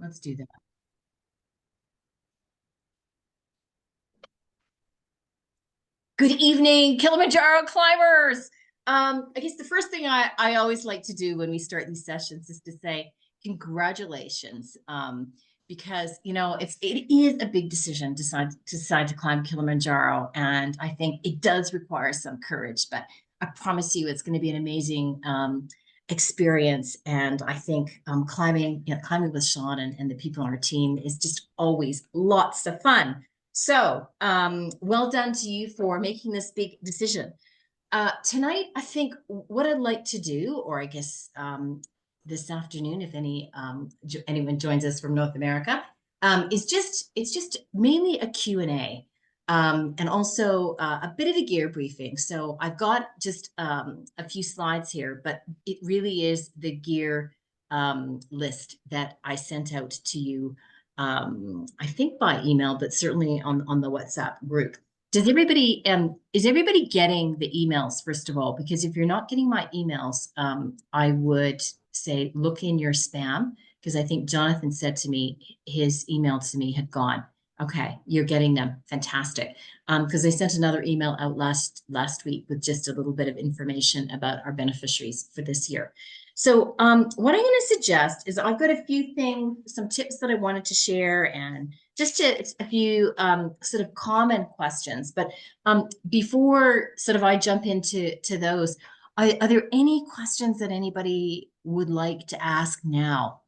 Let's do that. Good evening, Kilimanjaro climbers. I guess the first thing I always like to do when we start these sessions is to say congratulations, because it is a big decision to decide to climb Kilimanjaro, and I think it does require some courage. But I promise you, it's going to be an amazing experience. And I think climbing with Sean and the people on our team is just always lots of fun. So, well done to you for making this big decision. Tonight, I think what I'd like to do, or I guess this afternoon, if anyone joins us from North America, it's just mainly a Q&A, and also a bit of a gear briefing. So I've got just a few slides here, but it really is the gear list that I sent out to you. I think by email, but certainly on the WhatsApp group. Is everybody getting the emails, first of all? Because if you're not getting my emails, I would say look in your spam, because I think Jonathan said to me his email to me had gone. Okay, you're getting them. Fantastic. Because I sent another email out last week with just a little bit of information about our beneficiaries for this year. So what I'm going to suggest is I've got a few things, some tips that I wanted to share, and just a few sort of common questions. But before sort of I jump into those, are there any questions that anybody would like to ask now?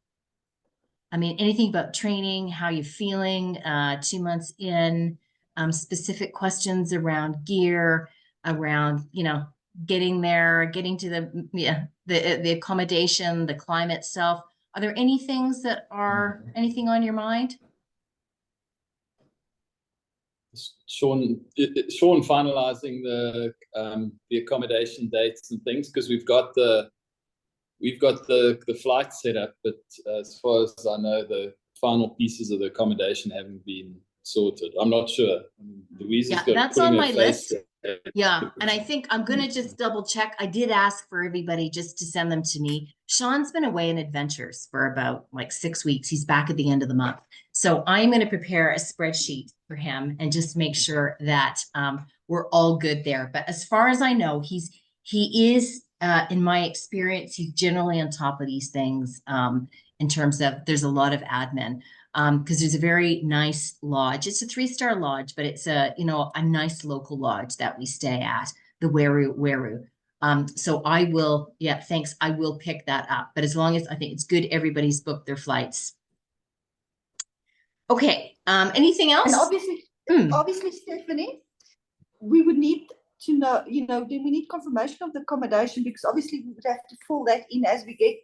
I mean, anything about training, how you're feeling 2 months in, specific questions around gear, around, getting there, getting to the accommodation, the climb itself. Are there any things that are anything on your mind? Sean finalizing the accommodation dates and things, because we've got the flight set up, but as far as I know, the final pieces of the accommodation haven't been sorted. I'm not sure. Louise's got that's on my list. Yeah, and I think I'm going to just double check. I did ask for everybody just to send them to me. Sean's been away in adventures for about like 6 weeks. He's back at the end of the month. So I'm going to prepare a spreadsheet for him and just make sure that we're all good there. But as far as I know, he is, in my experience, he's generally on top of these things in terms of there's a lot of admin. Because there's a very nice lodge. It's a 3-star lodge, but it's a nice local lodge that we stay at, the Weru. So I will, thanks. I will pick that up. But as long as I think it's good, everybody's booked their flights. Okay. Anything else? And obviously, Stephanie, we would need to know, do we need confirmation of the accommodation? Because obviously we would have to fill that in as we get.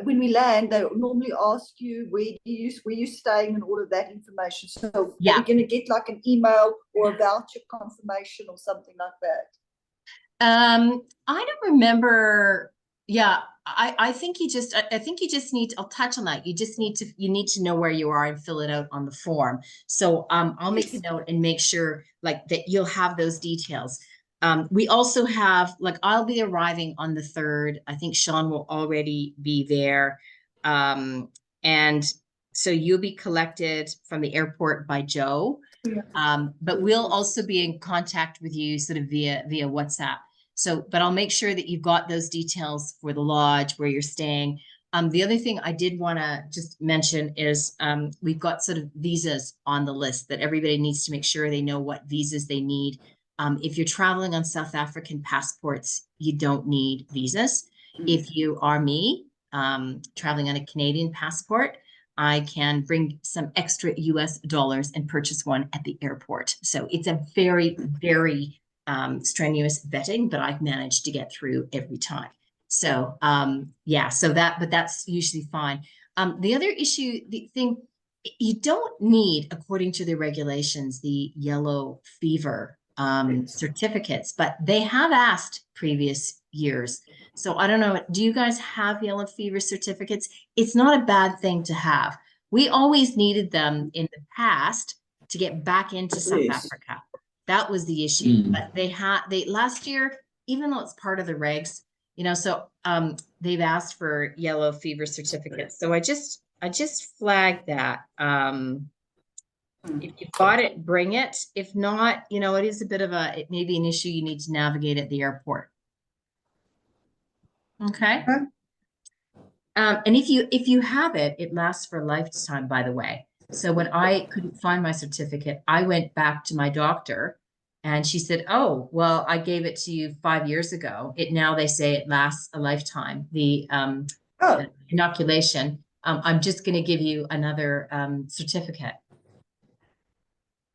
When we land, they normally ask you where you're staying and all of that information. So are we going to get like an email or a voucher confirmation or something like that? I don't remember. Yeah, I think you just need. I'll touch on that. You need to know where you are and fill it out on the form. So I'll make a note and make sure like that you'll have those details. We also have, I'll be arriving on the 3rd. I think Sean will already be there. And so you'll be collected from the airport by Joe. But we'll also be in contact with you sort of via WhatsApp. So, but I'll make sure that you've got those details for the lodge, where you're staying. The other thing I did want to just mention is we've got sort of visas on the list that everybody needs to make sure they know what visas they need. If you're traveling on South African passports, you don't need visas. If you are me, traveling on a Canadian passport, I can bring some extra US dollars and purchase one at the airport. So it's a very, very strenuous vetting, but I've managed to get through every time. So but that's usually fine. The other thing, you don't need, according to the regulations, the yellow fever certificates, but they have asked previous years. So I don't know, do you guys have yellow fever certificates? It's not a bad thing to have. We always needed them in the past to get back into South Africa. That was the issue. But they last year, even though it's part of the regs, so they've asked for yellow fever certificates. So I just flagged that. If you've got it, bring it. If not, you know, it is a bit of it may be an issue you need to navigate at the airport. Okay. Okay. And if you have it, it lasts for a lifetime, by the way. So when I couldn't find my certificate, I went back to my doctor and she said, "Oh, well, I gave it to you 5 years ago. It now they say it lasts a lifetime. The Oh, inoculation. I'm just going to give you another certificate."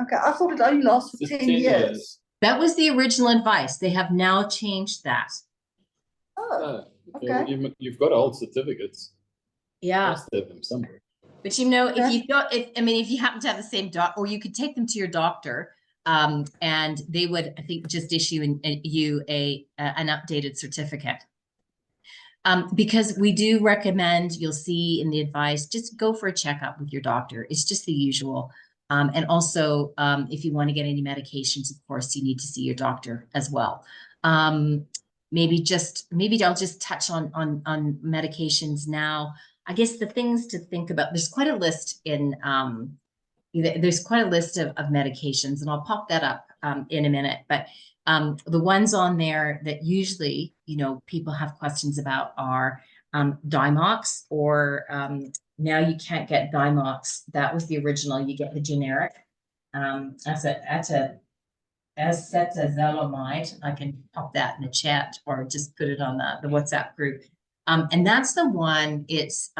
okay. I thought it only lasts for Just 10 10 years. That was the original advice. They have now changed that. Oh, Oh, okay. you've got old certificates. Yeah. Must have them somewhere. But you know, if Okay. you've got, I mean, if you happen to have the same doc, or you could take them to your doctor, and they would, I think, just issue you an updated certificate. Because we do recommend, you'll see in the advice, just go for a checkup with your doctor. It's just the usual. And also, if you want to get any medications, of course, you need to see your doctor as well. Maybe I'll just touch on medications now. I guess the things to think about, there's quite a list in there's quite a list of medications, and I'll pop that up in a minute. But the ones on there that usually, you know, people have questions about are Dimox, or now you can't get Dimox. That was the original. You get the generic. Acetazolamide. I can pop that in the chat or just put it on the WhatsApp group. And that's the one. It's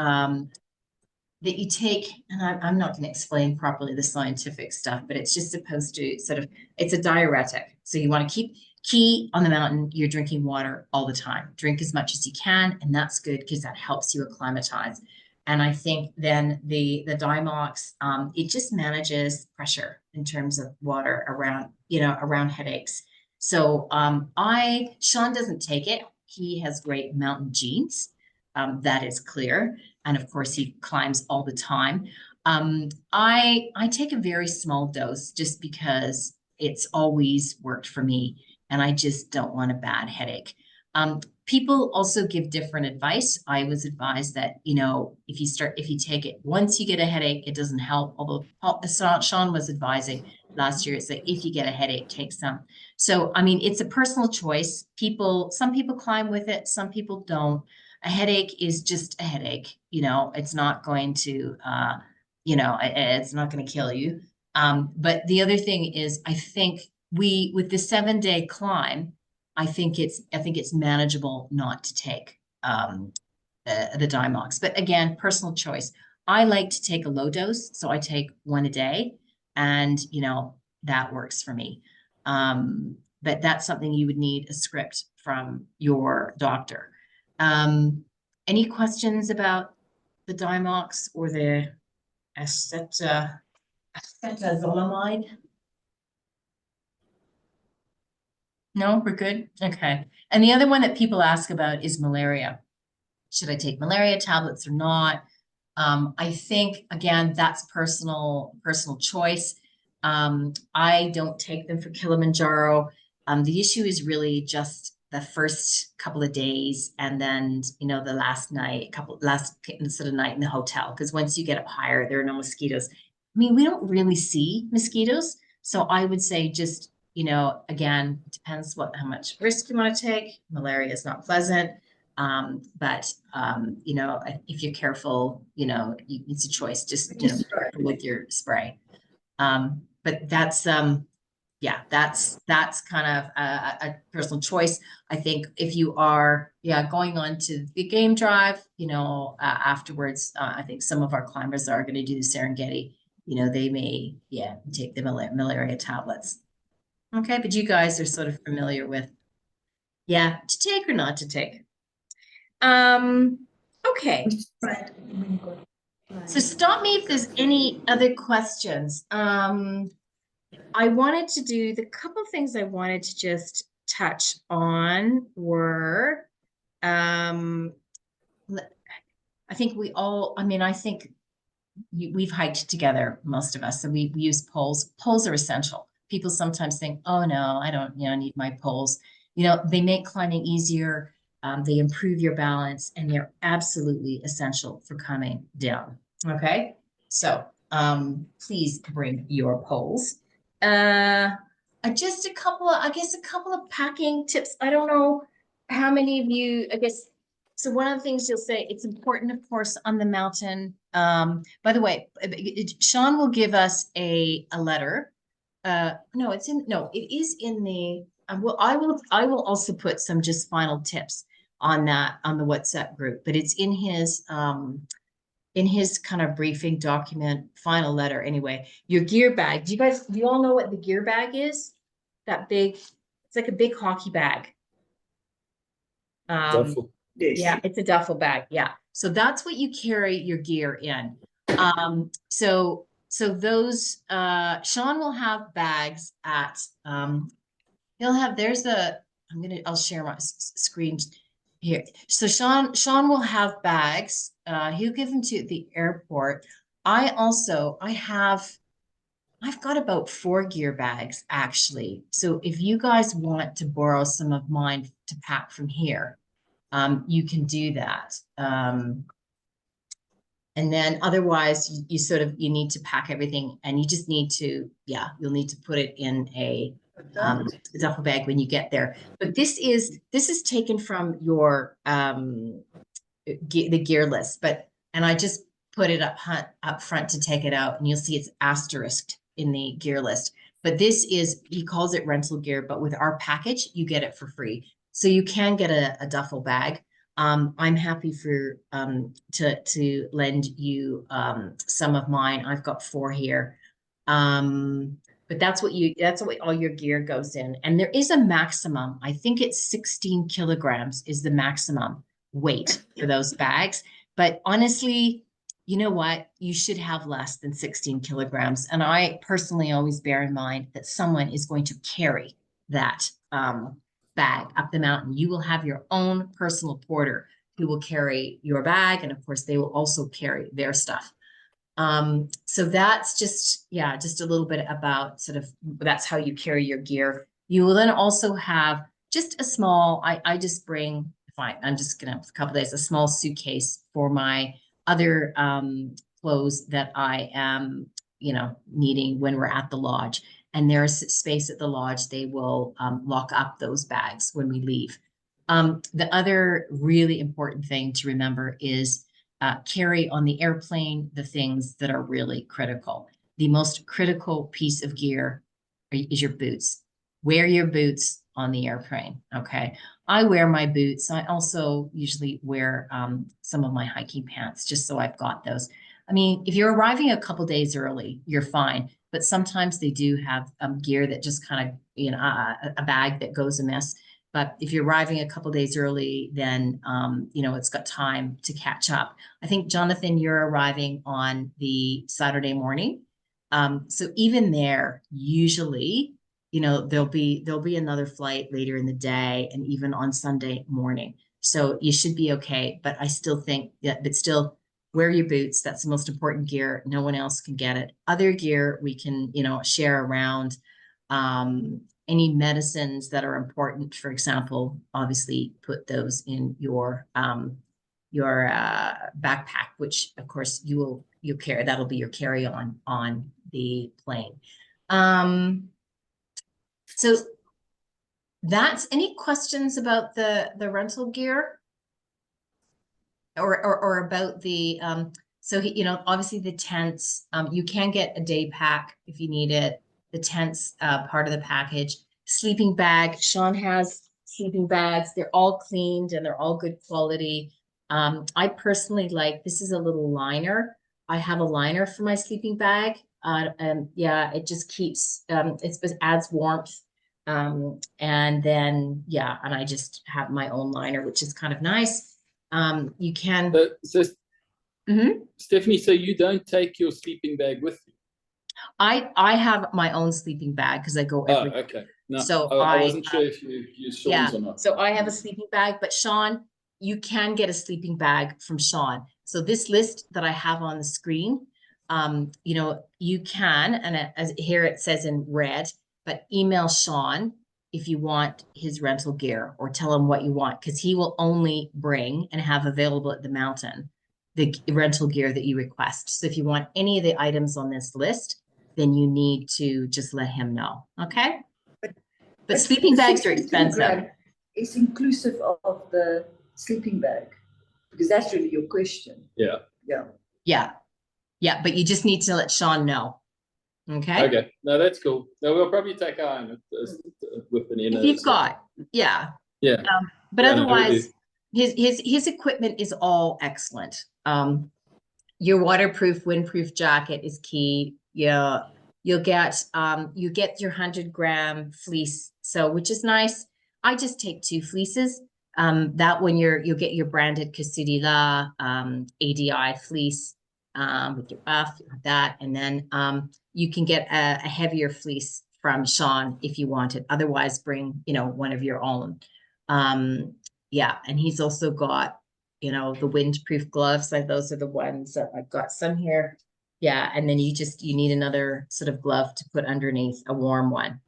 that you take, and I'm not going to explain properly the scientific stuff, but it's just supposed to sort of, it's a diuretic. So you want to keep key on the mountain, you're drinking water all the time. Drink as much as you can, and that's good because that helps you acclimatize. And I think then the Dimox, it just manages pressure in terms of water around, you know, around headaches. So Sean doesn't take it. He has great mountain genes. That is clear. And of course, he climbs all the time. I take a very small dose just because it's always worked for me, and I just don't want a bad headache. People also give different advice. I was advised that, you know, if you take it once you get a headache, it doesn't help. Although Sean was advising last year, it's that if you get a headache, take some. So, I mean, it's a personal choice. Some people climb with it, some people don't. A headache is just a headache. You know, it's not going to, it's not going to kill you. But the other thing is, I think with the 7-day climb, I think it's manageable not to take the Dimox. But again, personal choice. I like to take a low dose, so I take one a day, and you know that works for me. But that's something you would need a script from your doctor. Any questions about the Dimox or the acetazolamide? No, we're good. Okay. And the other one that people ask about is malaria. Should I take malaria tablets or not? I think again, that's personal choice. I don't take them for Kilimanjaro. The issue is really just the first couple of days, and then you know the last night in the hotel. Because once you get up higher, there are no mosquitoes. I mean, we don't really see mosquitoes, so I would say just, you know, again, it depends how much risk you want to take. Malaria is not pleasant. But you know, if you're careful, you know, it's a choice. Just, you know, careful with your spray. But that's that's kind of a personal choice. I think if you are going on to the game drive, you know, afterwards, I think some of our climbers are going to do the Serengeti. You know, they may take the malaria tablets. Okay, but you guys are sort of familiar with to take or not to take. Okay. Right. So stop me if there's any other questions. I wanted to do the couple things I wanted to just touch on were, I think I think we've hiked together, most of us, so we use poles. Poles are essential. People sometimes think, oh no, I don't, need my poles. You know, they make climbing easier. They improve your balance, and they're absolutely essential for coming down. Okay, so please bring your poles. Just a couple of, I guess, a couple of packing tips. I don't know how many of you, I guess. So one of the things you'll say, it's important, of course, on the mountain. By the way, Sean will give us a letter. No, it is in the. I will also put some just final tips on that on the WhatsApp group, but it's in his kind of briefing document, final letter anyway. Your gear bag. Do you all know what the gear bag is? That big, it's like a big hockey bag. Duffel. Yes. Yeah, it's a duffel bag. Yeah. So that's what you carry your gear in. So those Sean will have bags at he'll have I'll share my screen here. So Sean will have bags. He'll give them to the airport. I've got about 4 gear bags actually. So if you guys want to borrow some of mine to pack from here, you can do that. And then otherwise you need to pack everything and you just need to, you'll need to put it in a duffel bag when you get there. But this is taken from your the gear list, and I just put it up front to take it out, and you'll see it's asterisked in the gear list. But this is, he calls it rental gear, but with our package, you get it for free. So you can get a duffel bag. I'm happy to lend you some of mine. I've got 4 here. But that's what all your gear goes in. And there is a maximum, I think it's 16 kilograms is the maximum weight for those bags. But honestly, you know what? You should have less than 16 kilograms. And I personally always bear in mind that someone is going to carry that bag up the mountain. You will have your own personal porter who will carry your bag. And of course, they will also carry their stuff. So that's just a little bit about that's how you carry your gear. You will then also have just a small, I just bring, fine, I'm just gonna have a couple days, a small suitcase for my other clothes that I am, needing when we're at the lodge. And there's space at the lodge. They will lock up those bags when we leave. The other really important thing to remember is carry on the airplane the things that are really critical. The most critical piece of gear is your boots. Wear your boots on the airplane, okay? I wear my boots. I also usually wear some of my hiking pants just so I've got those. I mean, if you're arriving a couple days early, you're fine. But sometimes they do have gear that just kind of, a bag that goes amiss. But if you're arriving a couple days early, then, it's got time to catch up. I think, Jonathan, you're arriving on the Saturday morning. So even there, usually, there'll be another flight later in the day and even on Sunday morning. So you should be okay. But I still think but still wear your boots. That's the most important gear. No one else can get it. Other gear we can, share around. Any medicines that are important, for example, obviously put those in your backpack, which of course you'll carry. That'll be your carry-on on the plane. So that's, any questions about the rental gear or about the so obviously the tents, you can get a day pack if you need it. The tents, part of the package. Sleeping bag. Sean has sleeping bags. They're all cleaned and they're all good quality. I personally this is a little liner. I have a liner for my sleeping bag. It just keeps, it adds warmth. And then, and I just have my own liner, which is kind of nice. You can. Stephanie, so you don't take your sleeping bag with you? I have my own sleeping bag because I go every. Oh, okay. No, so I wasn't sure if you use Sean's or not. So I have a sleeping bag, but Sean, you can get a sleeping bag from Sean. So this list that I have on the screen, you can, and as here it says in red, but email Sean if you want his rental gear or tell him what you want, because he will only bring and have available at the mountain the rental gear that you request. So if you want any of the items on this list, then you need to just let him know. Okay. But sleeping bags are 600 expensive. kilogram is inclusive of the sleeping bag, because that's really your question. Yeah. Yeah. Yeah. Yeah. But you just need to let Sean know. Okay. Okay. No, that's cool. No, we'll probably take our own with an inner. If you've got, yeah. Yeah. But Yeah, no, we otherwise, do. his equipment is all excellent. Your waterproof, windproof jacket is key. Yeah, you get your 100-gram fleece, so which is nice. I just take 2 fleeces. That one you'll get your branded Kusudi La ADI fleece with your buff, that, and then you can get a heavier fleece from Sean if you want it. Otherwise, bring one of your own. Yeah, and he's also got the windproof gloves. Like those are the ones that I've got some here. Yeah, and then you need another sort of glove to put underneath, a warm one.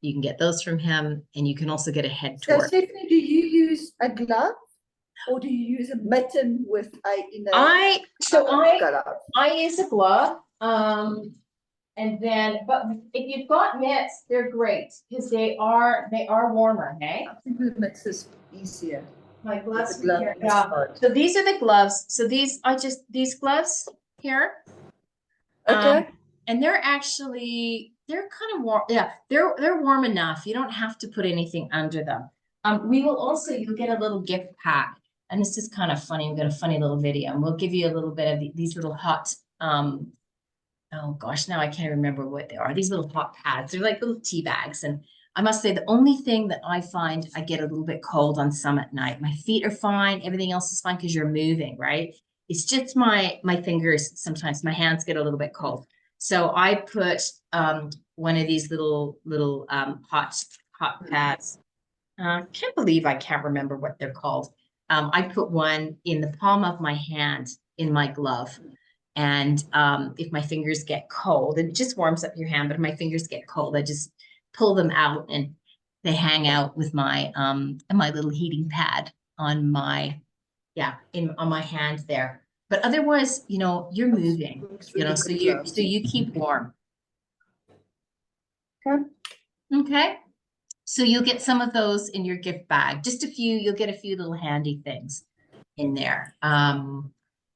You can get those from him, and you can also get a head So torch. Stephanie, do you use a glove or do you use a mitten with a inner I cutout? use a glove. And then, but if you've got mitts, they're great because they are warmer, hey? I think the mitts is easier. My gloves The glove here. is Yeah. hard. So these are the gloves. So these gloves here. Okay. And they're kind of warm. Yeah, they're warm enough. You don't have to put anything under them. You'll get a little gift pack. And this is kind of funny. We've got a funny little video, and we'll give you a little bit of these little hot, oh gosh, now I can't remember what they are. These little hot pads. They're like little tea bags. And I must say, the only thing that I find I get a little bit cold on some at night. My feet are fine. Everything else is fine because you're moving, right? It's just my fingers. Sometimes my hands get a little bit cold. So I put one of these little hot pads. Can't believe I can't remember what they're called. I put one in the palm of my hand in my glove. And if my fingers get cold, it just warms up your hand, but if my fingers get cold, I just pull them out and they hang out with my little heating pad on my on my hand there. But otherwise, you're moving, so you keep warm. Okay. Okay. So you'll get some of those in your gift bag. Just a few, you'll get a few little handy things in there.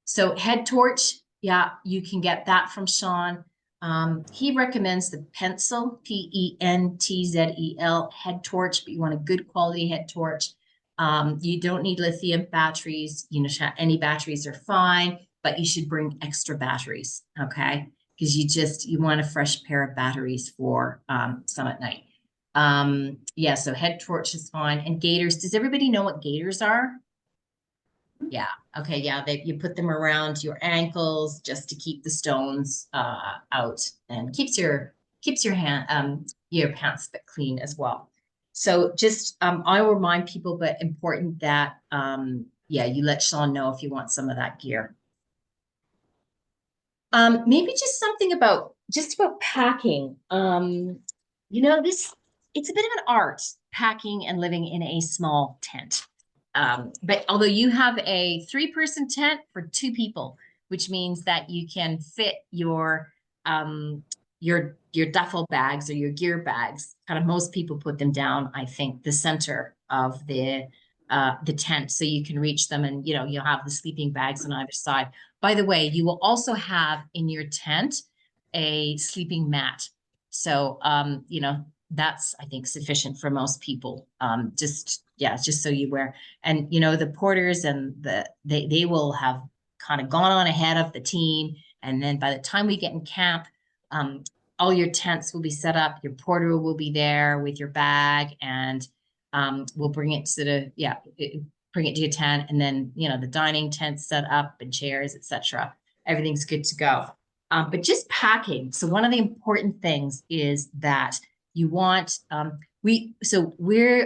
So head torch, yeah, you can get that from Sean. He recommends the Pentzel, Pentzel head torch, but you want a good quality head torch. You don't need lithium batteries. Any batteries are fine, but you should bring extra batteries, okay? Because you want a fresh pair of batteries for some at night. Yeah, so head torch is fine. And gaiters, does everybody know what gaiters are? Yeah. Okay. Yeah. You put them around your ankles just to keep the stones out, and keeps your your pants a bit clean as well. So just I will remind people, but important that you let Sean know if you want some of that gear. Maybe just something about packing. It's a bit of an art, packing and living in a small tent. But although you have a 3-person tent for 2 people, which means that you can fit your duffel bags or your gear bags. Kind of most people put them down, I think, the center of the tent, so you can reach them, and you'll have the sleeping bags on either side. By the way, you will also have in your tent a sleeping mat. So that's, I think, sufficient for most people. Just so you wear. And the porters and they will have kind of gone on ahead of the team. And then by the time we get in camp, all your tents will be set up. Your porter will be there with your bag, and we'll bring it bring it to your tent. And then the dining tent set up and chairs, etc. Everything's good to go. But just packing. So one of the important things is that you want, we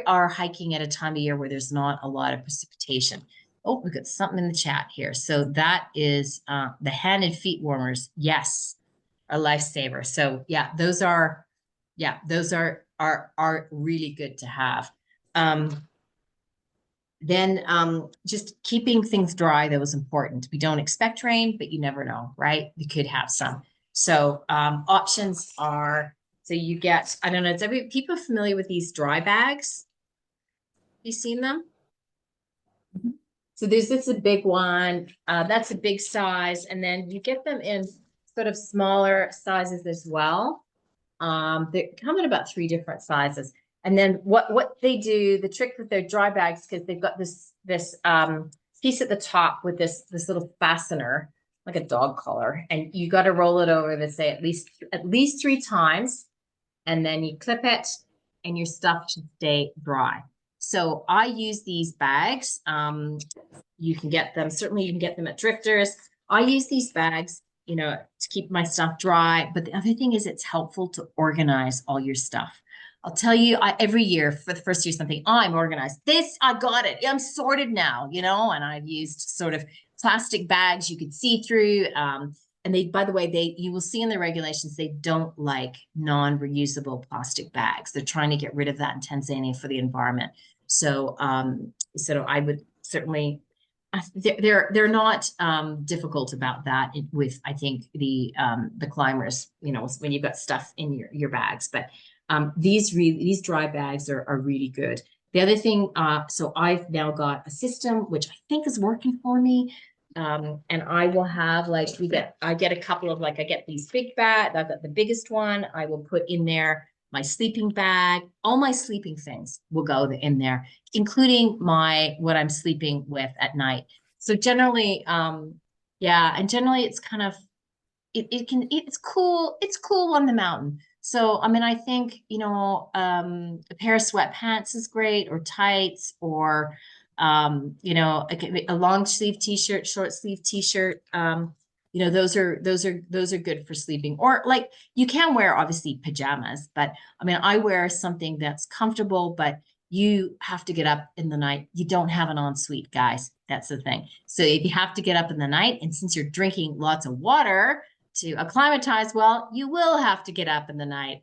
are hiking at a time of year where there's not a lot of precipitation. Oh, we've got something in the chat here. So that is the hand and feet warmers. Yes, a lifesaver. So yeah, those are really good to have. Then just keeping things dry, that was important. We don't expect rain, but you never know, right? We could have some. So options are, so you get, I don't know, is people familiar with these dry bags? You seen them? So this is a big one. That's a big size. And then you get them in sort of smaller sizes as well. They come in about 3 different sizes. And then what they do, the trick with their dry bags, because they've got this piece at the top with this little fastener, like a dog collar, and you got to roll it over to say at least 3 times, and then you clip it, and your stuff should stay dry. So I use these bags. You can get them, certainly you can get them at Drifters. I use these bags, you know, to keep my stuff dry. But the other thing is it's helpful to organize all your stuff. I'll tell you, every year for the first year something, I'm organized. This, I got it. I'm sorted now, you know, and I've used sort of plastic bags you could see through. And they, by the way, you will see in the regulations, they don't like non-reusable plastic bags. They're trying to get rid of that in Tanzania for the environment. So, so I would certainly, they're not difficult about that with, I think, the climbers, you know, when you've got stuff in your bags. But these dry bags are really good. The other thing, so I've now got a system which I think is working for me. And I will have, like, I get a couple of, like, I get these big bags. I've got the biggest one. I will put in there my sleeping bag. All my sleeping things will go in there, including what I'm sleeping with at night. So generally, yeah, and generally it's kind of, it's cool. It's cool on the mountain. So, I mean, I think, you know, a pair of sweatpants is great, or tights, or, you know, a long sleeve t-shirt, short sleeve t-shirt. You know, those are good for sleeping. Or, like, you can wear obviously pajamas, but I mean, I wear something that's comfortable, but you have to get up in the night. You don't have an ensuite, guys. That's the thing. So if you have to get up in the night, and since you're drinking lots of water to acclimatize well, you will have to get up in the night.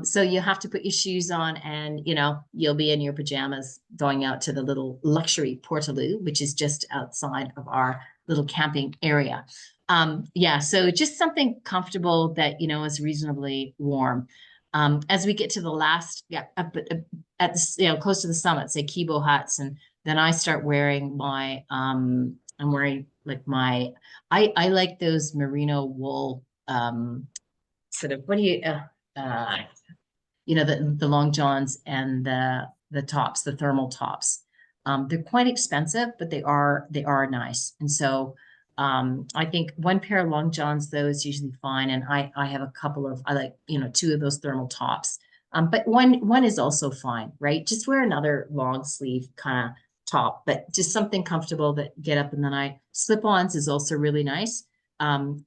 So you have to put your shoes on, and, you know, you'll be in your pajamas going out to the little luxury Portaloo, which is just outside of our little camping area. Yeah, so just something comfortable that, you know, is reasonably warm. As we get to the last, up at the, you know, close to the summit, say Kibo huts, and then I start wearing my, I'm wearing, like, my, I like those merino wool, sort of, what do you, you know, the long johns and the tops, the thermal tops. They're quite expensive, but they are nice. And so I think one pair of long johns, though, is usually fine. And I have a couple of, I like, you know, 2 of those thermal tops. But one is also fine, right? Just wear another long sleeve kind of top, but just something comfortable that get up in the night. Slip-ons is also really nice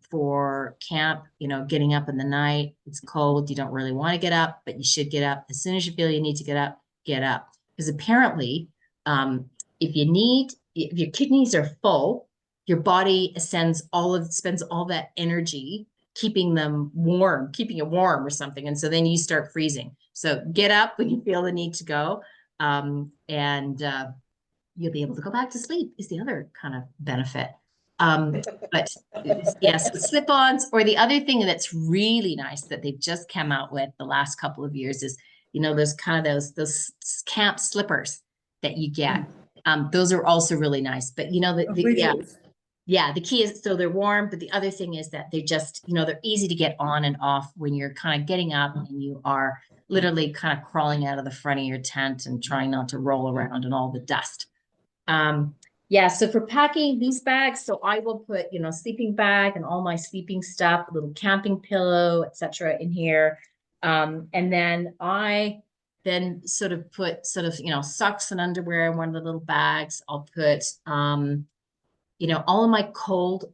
for camp, you know, getting up in the night. It's cold. You don't really want to get up, but you should get up. As soon as you feel you need to get up, get up. Because apparently, if your kidneys are full, your body spends all that energy keeping them warm, keeping it warm or something. And so then you start freezing. So get up when you feel the need to go. And you'll be able to go back to sleep is the other kind of benefit. But yes, slip-ons, or the other thing that's really nice that they've just come out with the last couple of years is, you know, those camp slippers that you get. Those are also really nice. But, you know, the key is, so they're warm, but the other thing is that they just, you know, they're easy to get on and off when you're kind of getting up and you are literally kind of crawling out of the front of your tent and trying not to roll around in all the dust. Yeah, so for packing these bags, so I will put, you know, sleeping bag and all my sleeping stuff, a little camping pillow, etc. in here. And then I sort of put you know, socks and underwear in one of the little bags. I'll put, you know, all my cold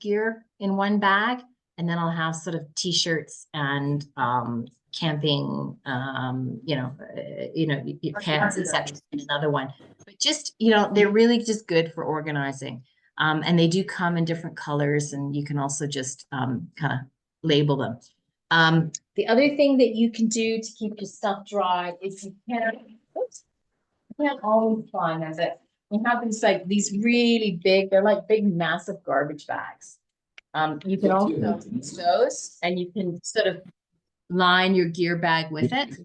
gear in one bag. And then I'll have sort of t-shirts and camping, you know, pants, etc. in another one. But just, you know, they're really just good for organizing. And they do come in different colors, and you can also just kind of label them. The other thing that you can do to keep your stuff dry is you can, oops, can't always find them, but we have these really big, they're like big, massive garbage bags. You can also use those and you can sort of line your gear bag with it.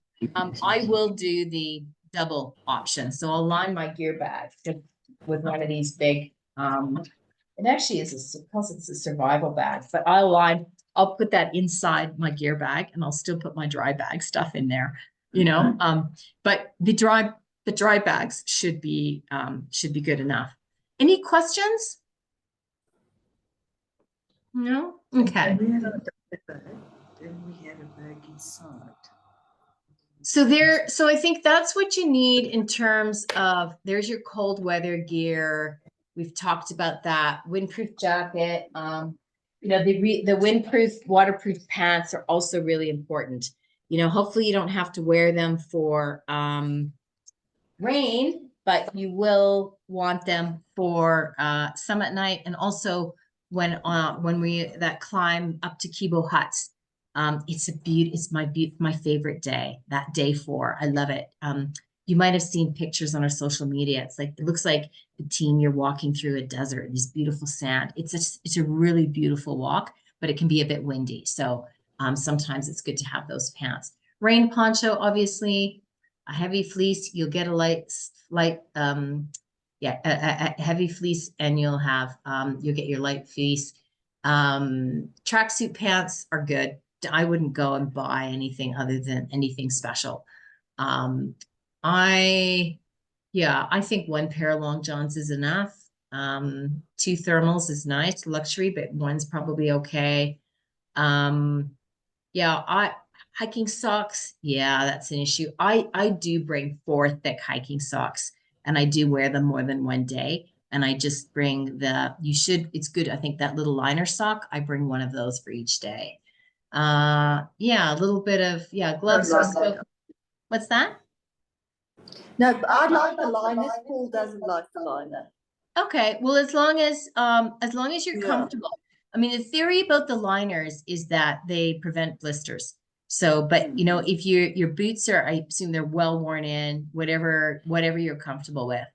I will do the double option. So I'll line my gear bag with one of these big, it actually is because it's a survival bag, but I'll put that inside my gear bag and I'll still put my dry bag stuff in there, you know. But the dry bags should be good enough. Any questions? No? Okay. And we had a bag, and we had a bag inside. So I think that's what you need in terms of, there's your cold weather gear. We've talked about that. Windproof jacket. You know, the windproof, waterproof pants are also really important. You know, hopefully you don't have to wear them for rain, but you will want them for summit night, and also when we that climb up to Kibo Huts. It's my favorite day, that day 4. I love it. You might have seen pictures on our social media. It's like, it looks like the team, you're walking through a desert, this beautiful sand. It's a really beautiful walk, but it can be a bit windy. So sometimes it's good to have those pants. Rain poncho, obviously, a heavy fleece. You'll get a heavy fleece, and you'll get your light fleece. Tracksuit pants are good. I wouldn't go and buy anything other than anything special. I think 1 pair of long johns is enough. 2 thermals is nice, luxury, but 1's probably okay. Hiking socks. Yeah, that's an issue. I do bring 4 thick hiking socks, and I do wear them more than 1 day. And I just bring it's good. I think that little liner sock, I bring 1 of those for each day. A little bit of, gloves. What's that? No, but I like the liners. Paul doesn't like the liner. Okay, well, as long as you're Yeah. comfortable. I mean, the theory about the liners is that they prevent blisters. So, but you know, if your boots are, I assume they're well worn in, whatever you're comfortable with.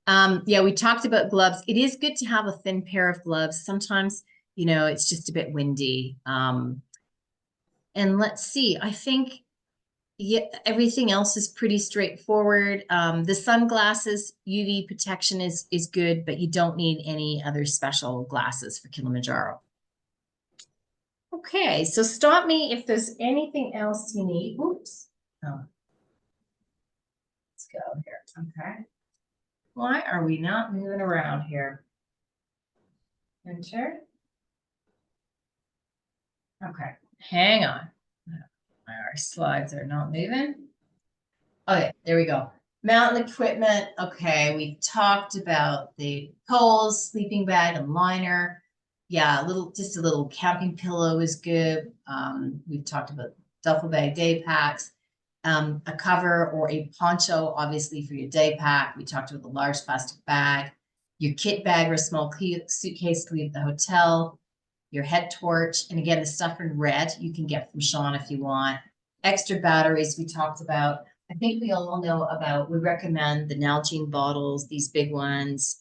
We talked about gloves. It is good to have a thin pair of gloves. Sometimes, you know, it's just a bit windy. And let's see, I think, everything else is pretty straightforward. The sunglasses, UV protection is good, but you don't need any other special glasses for Kilimanjaro. Okay, so stop me if there's anything else you need. Oops. Oh. Let's go here. Okay. Why are we not moving around here? Enter. Okay, hang on. Our slides are not moving. Okay, there we go. Mountain equipment. Okay, we talked about the poles, sleeping bag, and liner. Yeah, just a little camping pillow is good. We've talked about duffel bag day packs. A cover or a poncho, obviously, for your day pack. We talked about the large plastic bag, your kit bag or small suitcase to leave the hotel, your head torch, and again, the stuff in red you can get from Sean if you want. Extra batteries we talked about. I think we all know about, we recommend the Nalgene bottles, these big ones,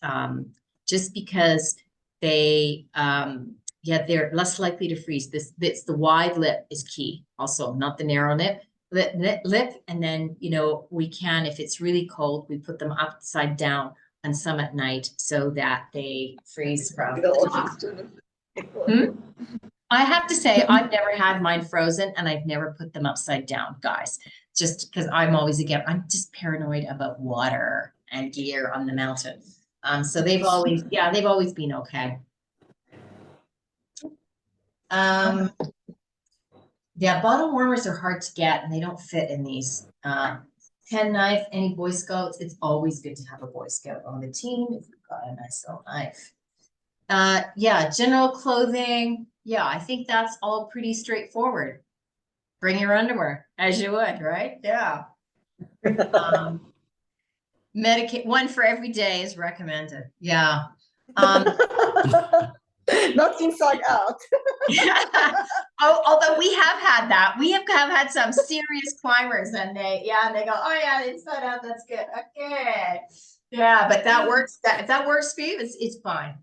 just because they're less likely to freeze. It's the wide lip is key, also, not the narrow lip. And then, you know, we can, if it's really cold, we put them upside down on summit night so that they freeze from the top. I have to say, I've never had mine frozen, and I've never put them upside down, guys, just because I'm just paranoid about water and gear on the mountain. So they've always been okay. Bottle warmers are hard to get, and they don't fit in these. Pen knife, any Boy Scouts, it's always good to have a Boy Scout on the team if you've got a nice little knife. General clothing. Yeah, I think that's all pretty straightforward. Bring your underwear as you would, right? Yeah. Medicate, 1 for every day is recommended. Yeah. Not inside out. Oh, although we have had that, we have had some serious climbers, and they go, oh yeah, inside out, that's good, okay, yeah, but that works. If that works for you, it's fine.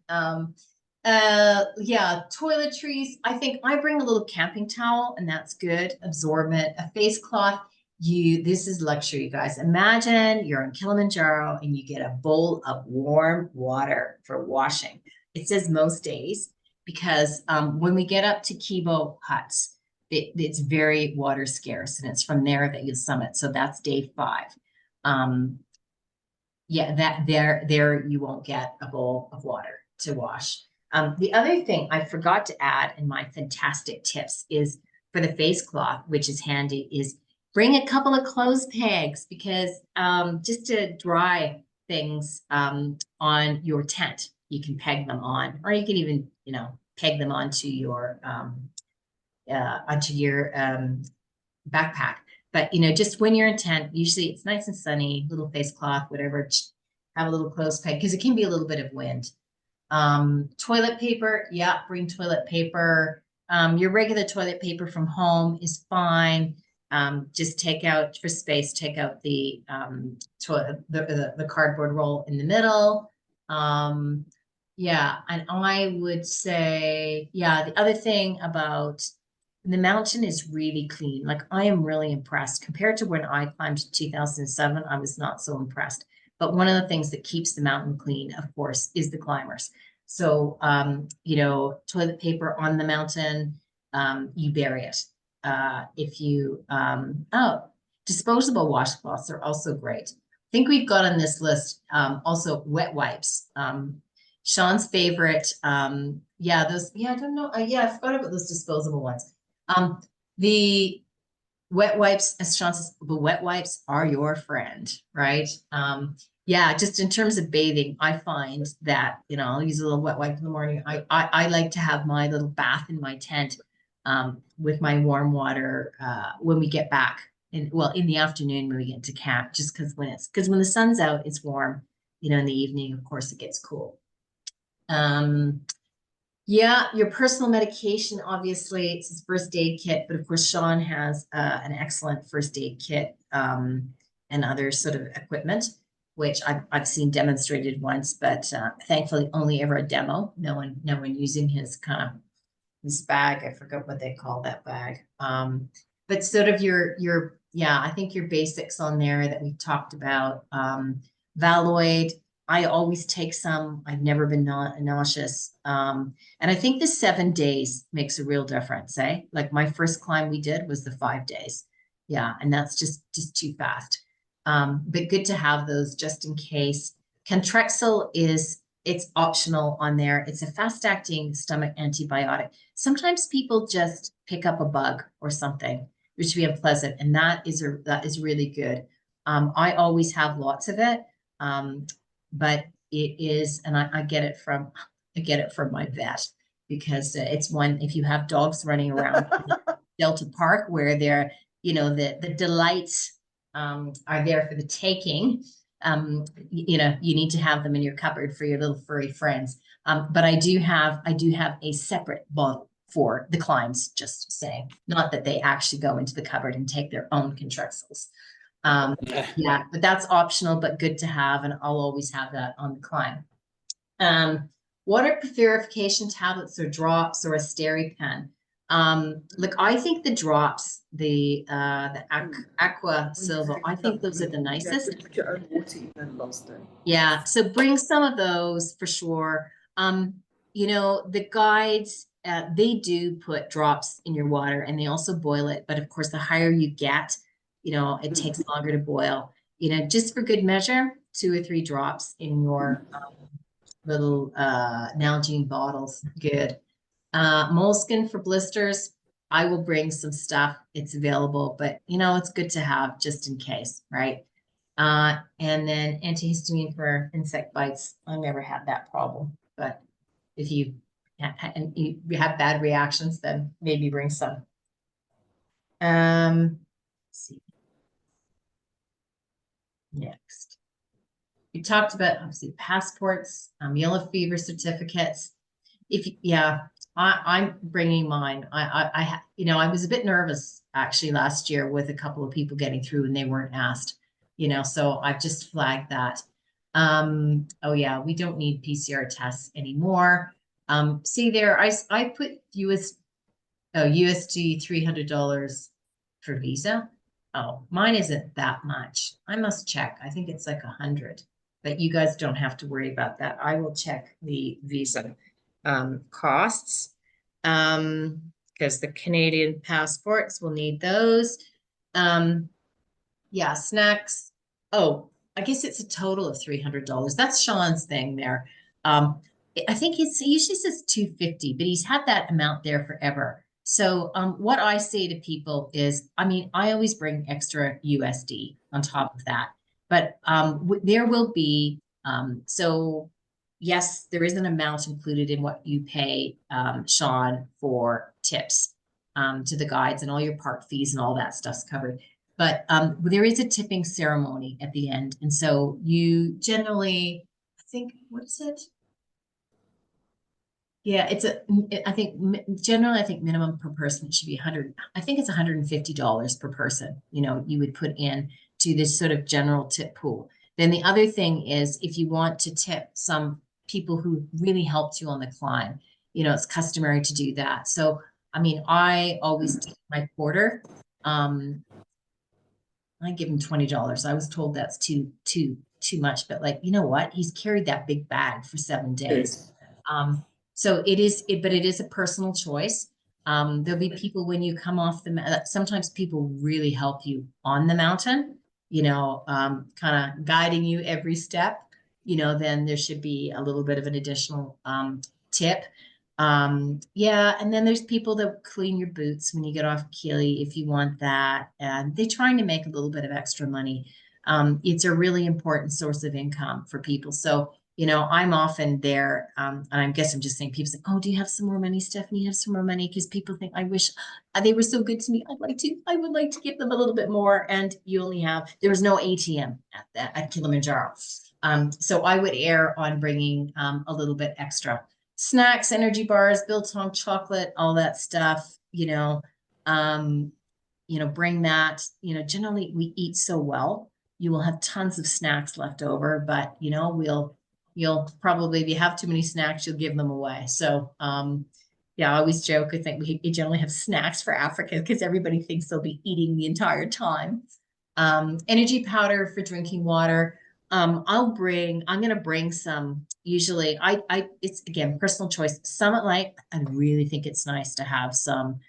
Yeah, toiletries. I think I bring a little camping towel, and that's good. Absorbent, a face cloth. This is luxury, you guys. Imagine you're in Kilimanjaro and you get a bowl of warm water for washing. It says most days, because when we get up to Kibo huts, it's very water scarce, and it's from there that you summit. So that's day 5. Yeah, that there you won't get a bowl of water to wash. The other thing I forgot to add in my fantastic tips is for the face cloth, which is handy, is bring a couple of clothes pegs, because just to dry things on your tent, you can peg them on, or you can even, peg them onto your backpack. But, just when you're in tent, usually it's nice and sunny, little face cloth, whatever, have a little clothes peg, because it can be a little bit of wind. Toilet paper, yeah, bring toilet paper. Your regular toilet paper from home is fine. Just take out for space, take out the the cardboard roll in the middle. Yeah, and I would say, yeah, the other thing about the mountain is really clean. Like, I am really impressed compared to when I climbed in 2007. I was not so impressed. But one of the things that keeps the mountain clean, of course, is the climbers. So, toilet paper on the mountain, you bury it. If you, disposable washcloths are also great. I think we've got on this list also wet wipes. Sean's favorite, those, I don't know. I forgot about those disposable ones. The wet wipes, as Sean says, the wet wipes are your friend, right? Just in terms of bathing, I find that, I'll use a little wet wipe in the morning. I like to have my little bath in my tent with my warm water when we get back, in the afternoon when we get to camp, just because when the sun's out, it's warm. In the evening, of course, it gets cool. Your personal medication, obviously, it's his first aid kit, but of course, Sean has an excellent first aid kit and other sort of equipment, which I've seen demonstrated once, but thankfully only ever a demo. No one using his this bag. I forgot what they call that bag. But sort of I think your basics on there that we talked about. Valoid. I always take some. I've never been nauseous. And I think the 7 days makes a real difference, eh? Like, my first climb we did was the 5 days. Yeah, and that's just too fast. But good to have those just in case. Cantrexil it's optional on there. It's a fast-acting stomach antibiotic. Sometimes people just pick up a bug or something, which would be unpleasant, and that is really good. I always have lots of it. But it is, and I get it from my vet, because it's one, if you have dogs running around Delta Park where they're, the delights are there for the taking, you need to have them in your cupboard for your little furry friends. But I do have a separate bottle for the climbs, just saying, not that they actually go into the cupboard and take their own Cantrexils. But that's optional, but good to have, and I'll always have that on the climb. Water purification tablets or drops or a SteriPen. Look, I think the drops, the Aqua Silva, I think those are the nicest. Put your own water in last day. Yeah, so bring some of those for sure. The guides, they do put drops in your water, and they also boil it, but of course, the higher you get, it takes longer to boil. Just for good measure, 2 or 3 drops in your little Nalgene bottles. Good. Moleskin for blisters. I will bring some stuff. It's available, but it's good to have just in case, right? And then antihistamine for insect bites. I never had that problem, but if you have bad reactions, then maybe bring some. Let's see. Next, we talked about, obviously, passports, yellow fever certificates. I'm bringing mine. You know, I was a bit nervous actually last year with a couple of people getting through and they weren't asked, you know, so I've just flagged that. Oh yeah, we don't need PCR tests anymore. See there, I put USD $300 for Visa. Oh, mine isn't that much. I must check. I think it's like 100, but you guys don't have to worry about that. I will check the Visa costs because the Canadian passports will need those. Yeah, snacks. Oh, I guess it's a total of $300. That's Sean's thing there. I think he usually says 250, but he's had that amount there forever. So what I say to people is, I mean, I always bring extra USD on top of that, but there will be, so yes, there is an amount included in what you pay, Sean, for tips to the guides, and all your park fees and all that stuff's covered. But there is a tipping ceremony at the end. And so you generally, I think, what is it? Yeah, I think generally, I think minimum per person should be 100. I think it's $150 per person, you know, you would put in to this sort of general tip pool. Then the other thing is if you want to tip some people who really helped you on the climb, you know, it's customary to do that. So, I mean, I always tip my porter. I give him $20. I was told that's too much, but like, you know what? He's carried that big bag for 7 days. So it is, but it is a personal choice. There'll be people when you come off sometimes people really help you on the mountain, you know, kind of guiding you every step, you know, then there should be a little bit of an additional tip. Yeah, and then there's people that clean your boots when you get off Kili if you want that, and they're trying to make a little bit of extra money. It's a really important source of income for people. So, you know, I'm often there, and I guess I'm just saying, people say, "Oh, do you have some more money, Stephanie? You have some more money?" Because people think, "I wish they were so good to me. I would like to give them a little bit more." And you only have, there was no ATM at Kilimanjaro, so I would err on bringing a little bit extra. Snacks, energy bars, biltong chocolate, all that stuff, bring that, generally we eat so well, you will have tons of snacks left over, but you'll probably, if you have too many snacks, you'll give them away. So, yeah, I always joke, I think we generally have snacks for Africa because everybody thinks they'll be eating the entire time. Energy powder for drinking water. I'm going to bring some, usually it's again, personal choice. Summit Light, I really think it's nice to have some,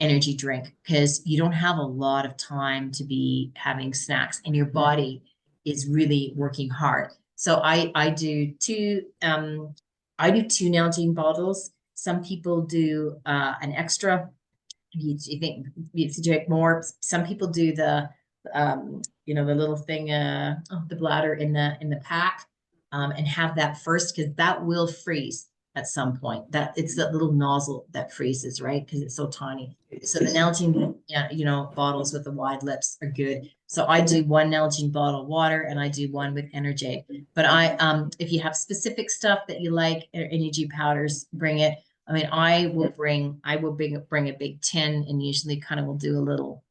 energy drink because you don't have a lot of time to be having snacks and your body is really working hard. So I do two Nalgene bottles. Some people do, an extra. You think you drink more. Some people do the, the little thing, the bladder in the pack, and have that first because that will freeze at some point. That it's that little nozzle that freezes, right? Because it's so tiny. So the Nalgene, bottles with the wide lips are good. So I do one Nalgene bottle of water and I do one with energy. But if you have specific stuff that you like, energy powders, bring it. I mean, I will bring a big tin and usually kind of will do a little,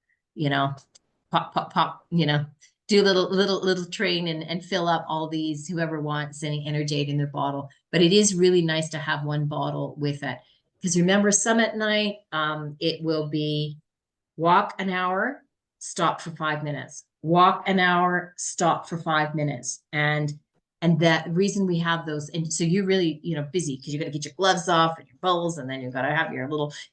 pop, do a little train and fill up all these, whoever wants any energy in their bottle. But it is really nice to have one bottle with it. Because remember, summit night, it will be walk an hour, stop for 5 minutes. Walk an hour, stop for 5 minutes. And that reason we have those, and so you're really, busy because you got to get your gloves off and your bowls, and then you've got to have you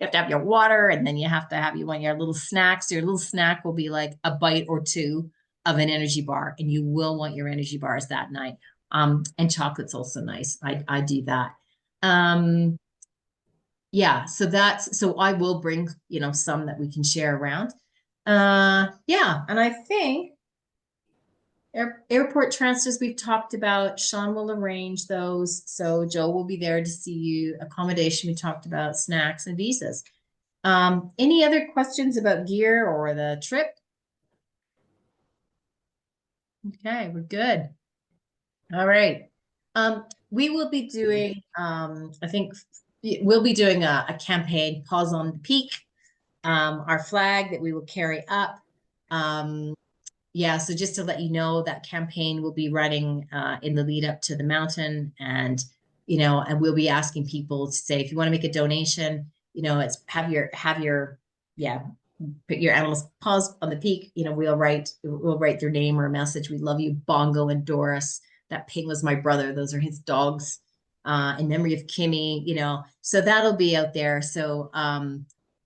have to have your water, and then you have to have your little snacks. Your little snack will be like a bite or two of an energy bar, and you will want your energy bars that night. And chocolate's also nice. I do that. Yeah, so I will bring, some that we can share around. Yeah, and I think airport transfers we've talked about. Sean will arrange those. So Joe will be there to see you. Accommodation we talked about, snacks and visas. Any other questions about gear or the trip? Okay, we're good. All right. We will be doing, I think we'll be doing a campaign, Pause on the Peak, our flag that we will carry up. Yeah, so just to let you know, that campaign will be running in the lead up to the mountain, and and we'll be asking people to say, if you want to make a donation, it's have your yeah, put your animals, pause on the peak. We'll write their name or a message. We love you, Bongo and Doris. That pig was my brother. Those are his dogs. In memory of Kimmy. So that'll be out there. So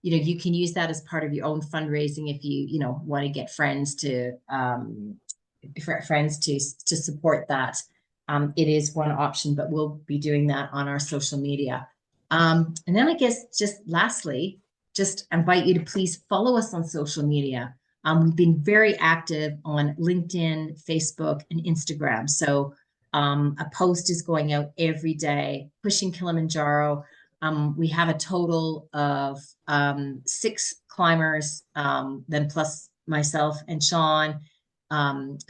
you can use that as part of your own fundraising if you want to get friends to support that. It is one option, but we'll be doing that on our social media. And then I guess just lastly, just invite you to please follow us on social media. We've been very active on LinkedIn, Facebook, and Instagram. So a post is going out every day, pushing Kilimanjaro. We have a total of 6 climbers, then plus myself and Sean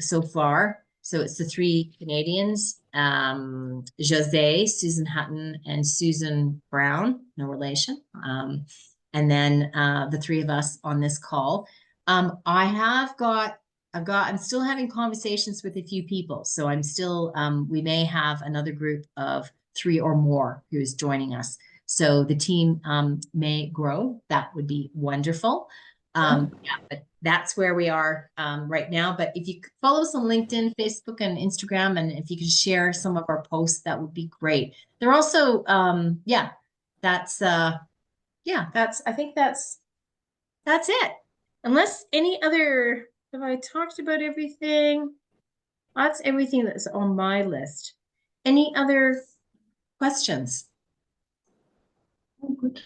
so far. So it's the 3 Canadians, Jose, Susan Hutton, and Susan Brown, no relation. And then the 3 of us on this call. I'm still having conversations with a few people. So I'm still, we may have another group of 3 or more who's joining us. So the team may grow. That would be wonderful. Yeah, but that's where we are right now. But if you could follow us on LinkedIn, Facebook, and Instagram, and if you could share some of our posts, that would be great. They're also, I think that's it. Unless any other, have I talked about everything? That's everything that's on my list. Any other questions? Oh, good.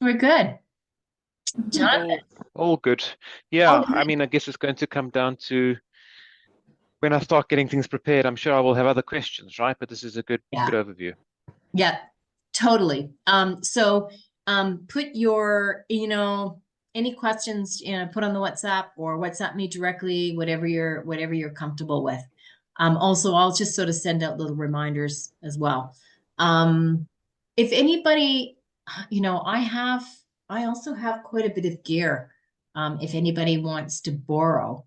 We're good. Jonathan. All good. Yeah, All good. I mean, I guess it's going to come down to when I start getting things prepared. I'm sure I will have other questions, right? But this is a good overview. Yeah, totally. So put your, any questions, put on the WhatsApp or WhatsApp me directly, whatever you're comfortable with. Also, I'll just sort of send out little reminders as well. If anybody, I also have quite a bit of gear. If anybody wants to borrow,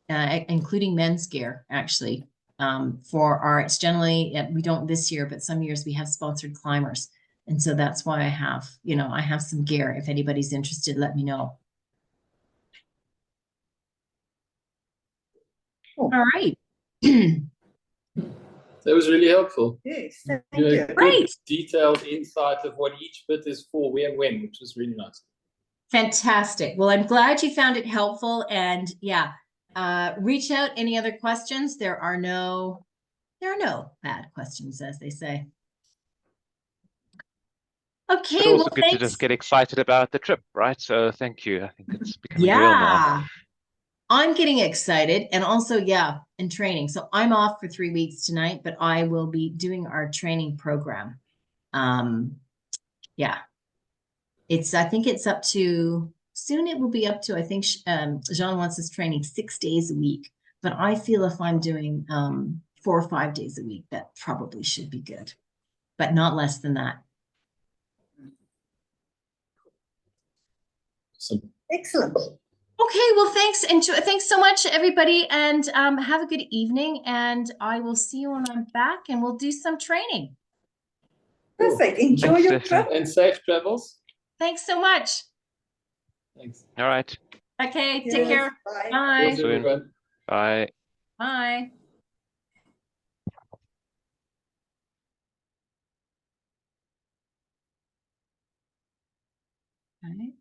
including men's gear, actually, it's generally, we don't this year, but some years we have sponsored climbers. And so that's why I have some gear. If anybody's interested, let me know. Oh. All right. That was really helpful. Yes, thank You you. had good, Great. detailed insight of what each bit is for, where and when, which was really nice. Fantastic. Well, I'm glad you found it helpful. And reach out. Any other questions? There are no bad questions, as they say. Okay. But also Well, good thanks. to just get excited about the trip, right? So thank you. I think it's becoming real now. I'm getting excited, and also, in training. So I'm off for 3 weeks tonight, but I will be doing our training program. I think it's up to, soon it will be up to, I think Jean wants us training 6 days a week, but I feel if I'm doing 4 or 5 days a week, that probably should be good, but not less than that. Excellent. Okay, well, thanks. And thanks so much, everybody. And have a good evening. And I will see you when I'm back, and we'll do some training. Perfect. Enjoy Thanks, your Stephanie. trip. And safe travels. Thanks so much. Thanks. All right. Okay, Yes, take care. bye. Bye. Cheers, everyone. Bye. Bye. Okay.